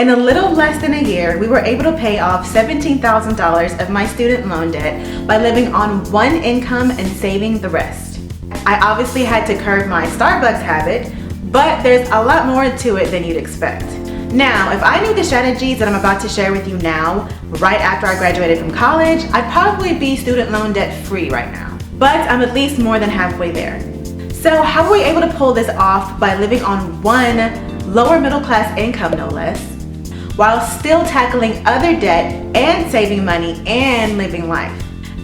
In a little less than a year, we were able to pay off $17,000 of my student loan debt by living on one income and saving the rest. I obviously had to curb my Starbucks habit, but there's a lot more to it than you'd expect. Now, if I knew the strategies that I'm about to share with you now, right after I graduated from college, I'd probably be student loan debt free right now. But I'm at least more than halfway there. So how were we able to pull this off by living on one lower middle class income, no less, while still tackling other debt and saving money and living life?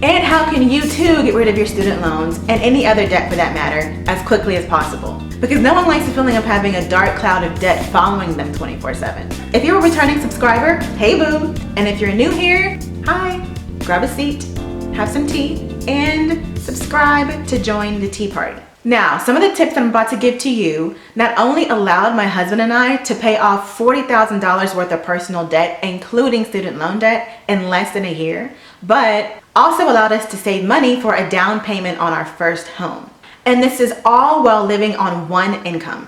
And how can you too get rid of your student loans and any other debt for that matter as quickly as possible? Because no one likes the feeling of having a dark cloud of debt following them 24/7. If you're a returning subscriber, hey boo! And if you're new here, hi! Grab a seat, have some tea, and subscribe to join the tea party. Now, some of the tips that I'm about to give to you not only allowed my husband and I to pay off $40,000 worth of personal debt, including student loan debt, in less than a year, but also allowed us to save money for a down payment on our first home. And this is all while living on one income.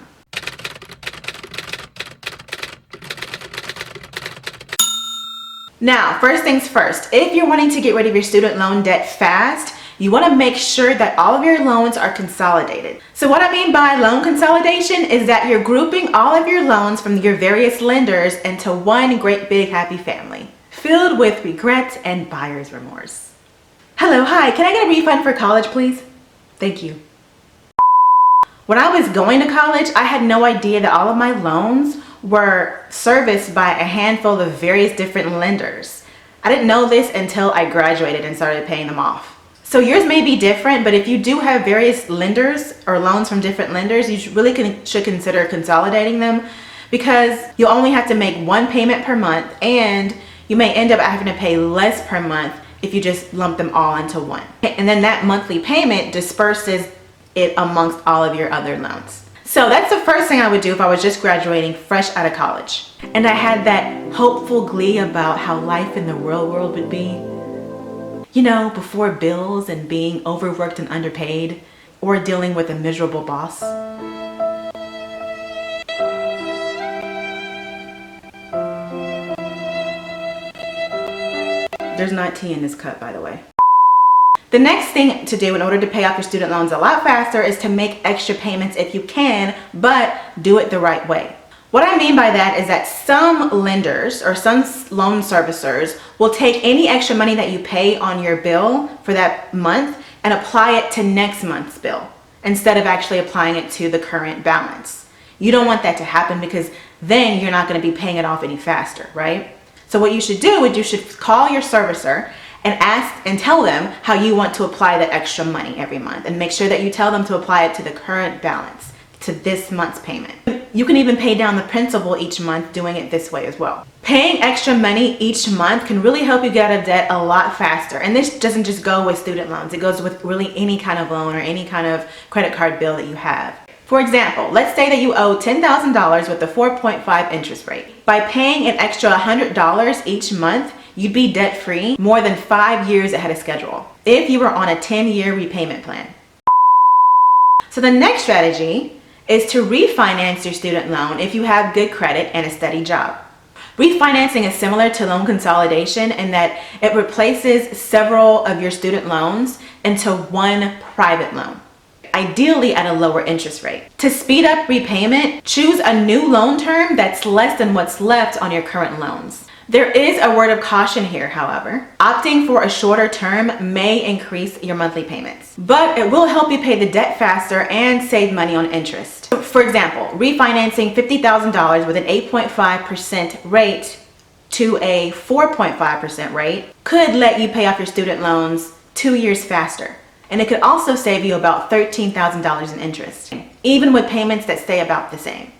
Now, first things first, if you're wanting to get rid of your student loan debt fast, you want to make sure that all of your loans are consolidated. So what I mean by loan consolidation is that you're grouping all of your loans from your various lenders into one great big happy family, filled with regret and buyer's remorse. Hello, hi, can I get a refund for college, please? Thank you. When I was going to college, I had no idea that all of my loans were serviced by a handful of various different lenders. I didn't know this until I graduated and started paying them off. So yours may be different, but if you do have various lenders or loans from different lenders, you should consider consolidating them, because you'll only have to make one payment per month and you may end up having to pay less per month if you just lump them all into one. And then that monthly payment disperses it amongst all of your other loans. So that's the first thing I would do if I was just graduating fresh out of college. And I had that hopeful glee about how life in the real world would be. You know, before bills and being overworked and underpaid, or dealing with a miserable boss. There's not tea in this cup, by the way. The next thing to do in order to pay off your student loans a lot faster is to make extra payments if you can, but do it the right way. What I mean by that is that some lenders or some loan servicers will take any extra money that you pay on your bill for that month and apply it to next month's bill instead of actually applying it to the current balance. You don't want that to happen, because then you're not going to be paying it off any faster, right? So what you should do is you should call your servicer and ask and tell them how you want to apply the extra money every month, and make sure that you tell them to apply it to the current balance, to this month's payment. You can even pay down the principal each month doing it this way as well. Paying extra money each month can really help you get out of debt a lot faster. And this doesn't just go with student loans. It goes with really any kind of loan or any kind of credit card bill that you have. For example, let's say that you owe $10,000 with a 4.5 interest rate. By paying an extra $100 each month, you'd be debt-free more than 5 years ahead of schedule if you were on a 10-year repayment plan. So the next strategy is to refinance your student loan if you have good credit and a steady job. Refinancing is similar to loan consolidation in that it replaces several of your student loans into one private loan, ideally at a lower interest rate. To speed up repayment, choose a new loan term that's less than what's left on your current loans. There is a word of caution here, however. Opting for a shorter term may increase your monthly payments, but it will help you pay the debt faster and save money on interest. For example, refinancing $50,000 with an 8.5% rate to a 4.5% rate could let you pay off your student loans 2 years faster. And it could also save you about $13,000 in interest, even with payments that stay about the same.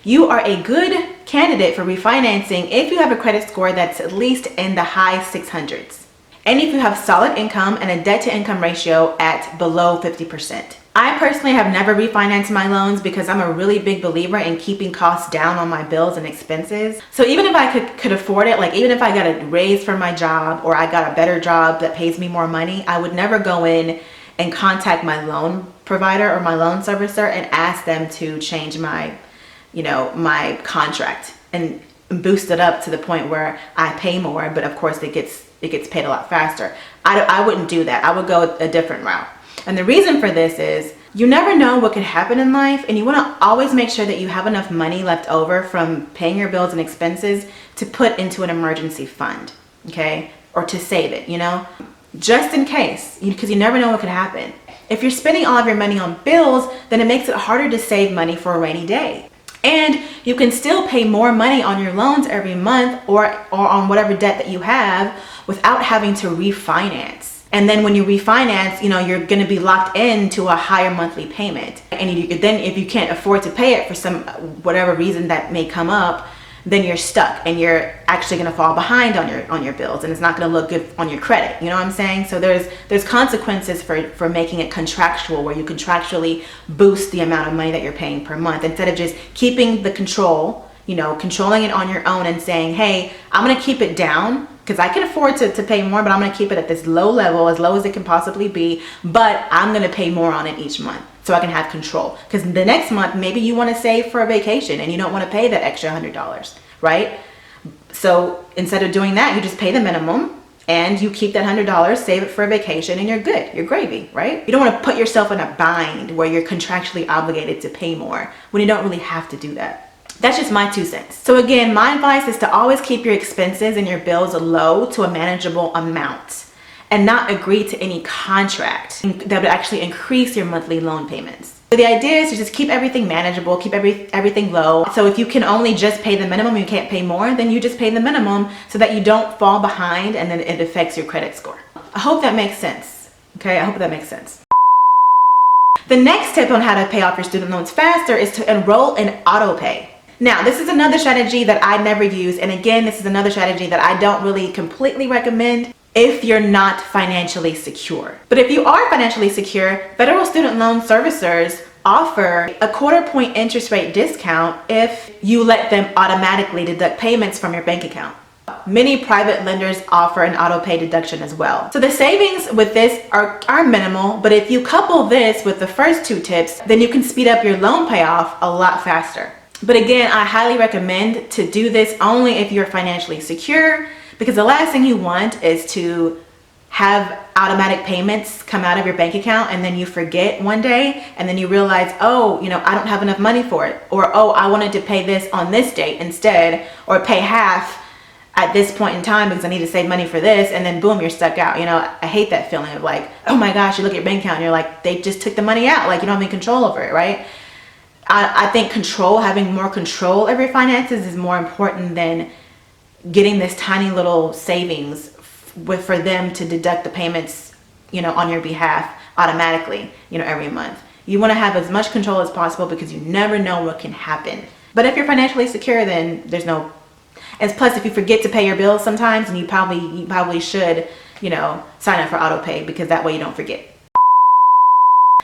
You are a good candidate for refinancing if you have a credit score that's at least in the high 600s. And if you have solid income and a debt to income ratio at below 50%. I personally have never refinanced my loans because I'm a really big believer in keeping costs down on my bills and expenses. So even if I could afford it, like even if I got a raise for my job or I got a better job that pays me more money, I would never go in and contact my loan provider or my loan servicer and ask them to change my, my contract and boosted up to the point where I pay more, but of course it gets paid a lot faster. I wouldn't do that. I would go a different route. And the reason for this is you never know what could happen in life, and you want to always make sure that you have enough money left over from paying your bills and expenses to put into an emergency fund, okay? Or to save it, you know? Just in case, because you never know what could happen. If you're spending all of your money on bills, then it makes it harder to save money for a rainy day. And you can still pay more money on your loans every month or on whatever debt that you have without having to refinance. And then when you refinance, you know, you're going to be locked into a higher monthly payment. And then if you can't afford to pay it for whatever reason that may come up, then you're stuck and you're actually going to fall behind on your bills, and it's not going to look good on your credit. You know what I'm saying? So there's consequences for making it contractual, where you contractually boost the amount of money that you're paying per month instead of just keeping the control, you know, controlling it on your own and saying, hey, I'm going to keep it down because I can afford to pay more, but I'm going to keep it at this low level, as low as it can possibly be, but I'm going to pay more on it each month so I can have control. Because the next month, maybe you want to save for a vacation and you don't want to pay that extra $100, right? So instead of doing that, you just pay the minimum and you keep that $100, save it for a vacation, and you're good. You're gravy, right? You don't want to put yourself in a bind where you're contractually obligated to pay more when you don't really have to do that. That's just my 2 cents. So again, my advice is to always keep your expenses and your bills low to a manageable amount and not agree to any contract that would actually increase your monthly loan payments. So the idea is to just keep everything manageable, keep everything low. So if you can only just pay the minimum, you can't pay more, then you just pay the minimum so that you don't fall behind and then it affects your credit score. I hope that makes sense. Okay, I hope that makes sense. The next tip on how to pay off your student loans faster is to enroll in Autopay. Now, this is another strategy that I never use, and again, this is another strategy that I don't really completely recommend if you're not financially secure. But if you are financially secure, federal student loan servicers offer a 1/4 point interest rate discount if you let them automatically deduct payments from your bank account. Many private lenders offer an auto pay deduction as well. So the savings with this are minimal, but if you couple this with the first 2 tips, then you can speed up your loan payoff a lot faster. But again, I highly recommend to do this only if you're financially secure, because the last thing you want is to have automatic payments come out of your bank account and then you forget one day and then you realize, oh, you know, I don't have enough money for it, or oh, I wanted to pay this on this date instead, or pay half at this point in time because I need to save money for this, and then boom, you're stuck out. You know, I hate that feeling of like, oh my gosh, you look at your bank account and you're like, they just took the money out, like you don't have any control over it, right? I think having more control over your finances is more important than getting this tiny little savings for them to deduct the payments, you know, on your behalf automatically, you know, every month. You want to have as much control as possible because you never know what can happen. But if you're financially secure, then there's no, and plus if you forget to pay your bills sometimes, and you probably should, you know, sign up for Autopay, because that way you don't forget.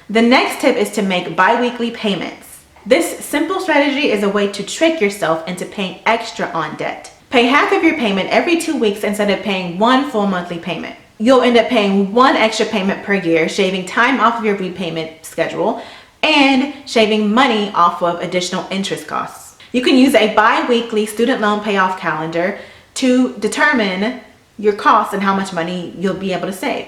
The next tip is to make bi-weekly payments. This simple strategy is a way to trick yourself into paying extra on debt. Pay half of your payment every 2 weeks instead of paying one full monthly payment. You'll end up paying one extra payment per year, shaving time off of your repayment schedule and shaving money off of additional interest costs. You can use a bi-weekly student loan payoff calendar to determine your costs and how much money you'll be able to save.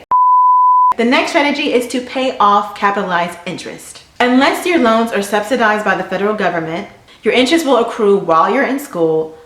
The next strategy is to pay off capitalized interest. Unless your loans are subsidized by the federal government, your interest will accrue while you're in school,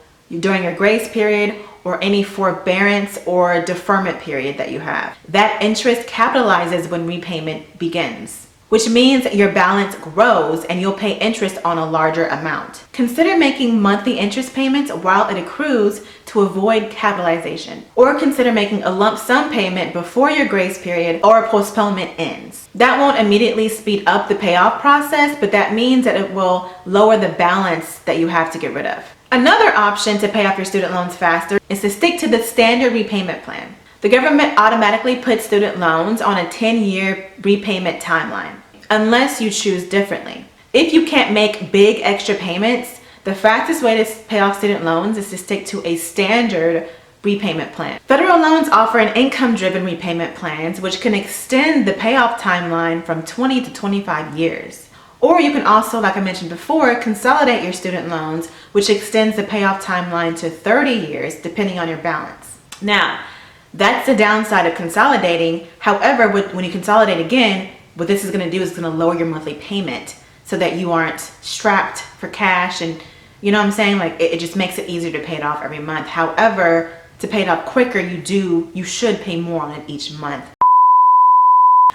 during your grace period, or any forbearance or deferment period that you have. That interest capitalizes when repayment begins, which means your balance grows and you'll pay interest on a larger amount. Consider making monthly interest payments while it accrues to avoid capitalization, or consider making a lump sum payment before your grace period or postponement ends. That won't immediately speed up the payoff process, but that means that it will lower the balance that you have to get rid of. Another option to pay off your student loans faster is to stick to the standard repayment plan. The government automatically puts student loans on a 10-year repayment timeline, unless you choose differently. If you can't make big extra payments, the fastest way to pay off student loans is to stick to a standard repayment plan. Federal loans offer an income-driven repayment plans, which can extend the payoff timeline from 20 to 25 years. Or you can also, like I mentioned before, consolidate your student loans, which extends the payoff timeline to 30 years, depending on your balance. Now, that's the downside of consolidating. However, when you consolidate again, what this is going to do is it's going to lower your monthly payment so that you aren't strapped for cash, and you know what I'm saying? Like it just makes it easier to pay it off every month. However, to pay it off quicker, you should pay more on it each month.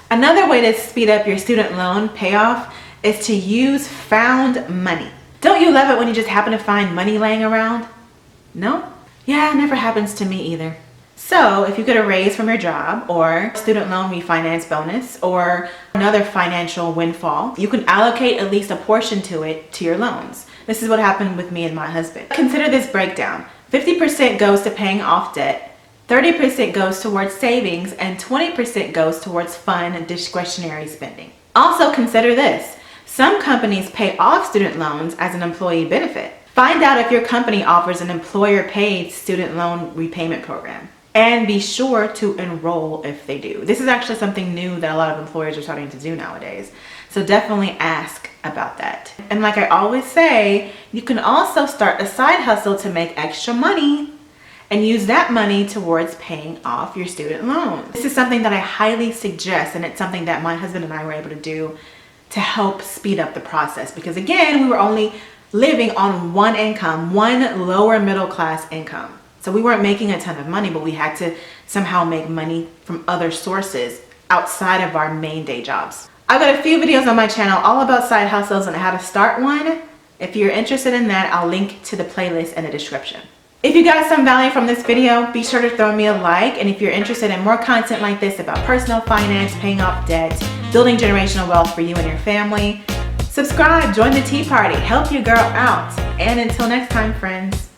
Another way to speed up your student loan payoff is to use found money. Don't you love it when you just happen to find money laying around? No? Yeah, it never happens to me either. So if you get a raise from your job, or student loan refinance bonus, or another financial windfall, you can allocate at least a portion to it to your loans. This is what happened with me and my husband. Consider this breakdown. 50% goes to paying off debt, 30% goes towards savings, and 20% goes towards fun and discretionary spending. Also consider this. Some companies pay off student loans as an employee benefit. Find out if your company offers an employer-paid student loan repayment program. And be sure to enroll if they do. This is actually something new that a lot of employers are starting to do nowadays. So definitely ask about that. And like I always say, you can also start a side hustle to make extra money and use that money towards paying off your student loans. This is something that I highly suggest, and it's something that my husband and I were able to do to help speed up the process, because again, we were only living on one income, one lower middle class income. So we weren't making a ton of money, but we had to somehow make money from other sources outside of our main day jobs. I've got a few videos on my channel all about side hustles and how to start one. If you're interested in that, I'll link to the playlist in the description. If you got some value from this video, be sure to throw me a like. And if you're interested in more content like this about personal finance, paying off debt, building generational wealth for you and your family, subscribe, join the tea party, help your girl out. And until next time, friends.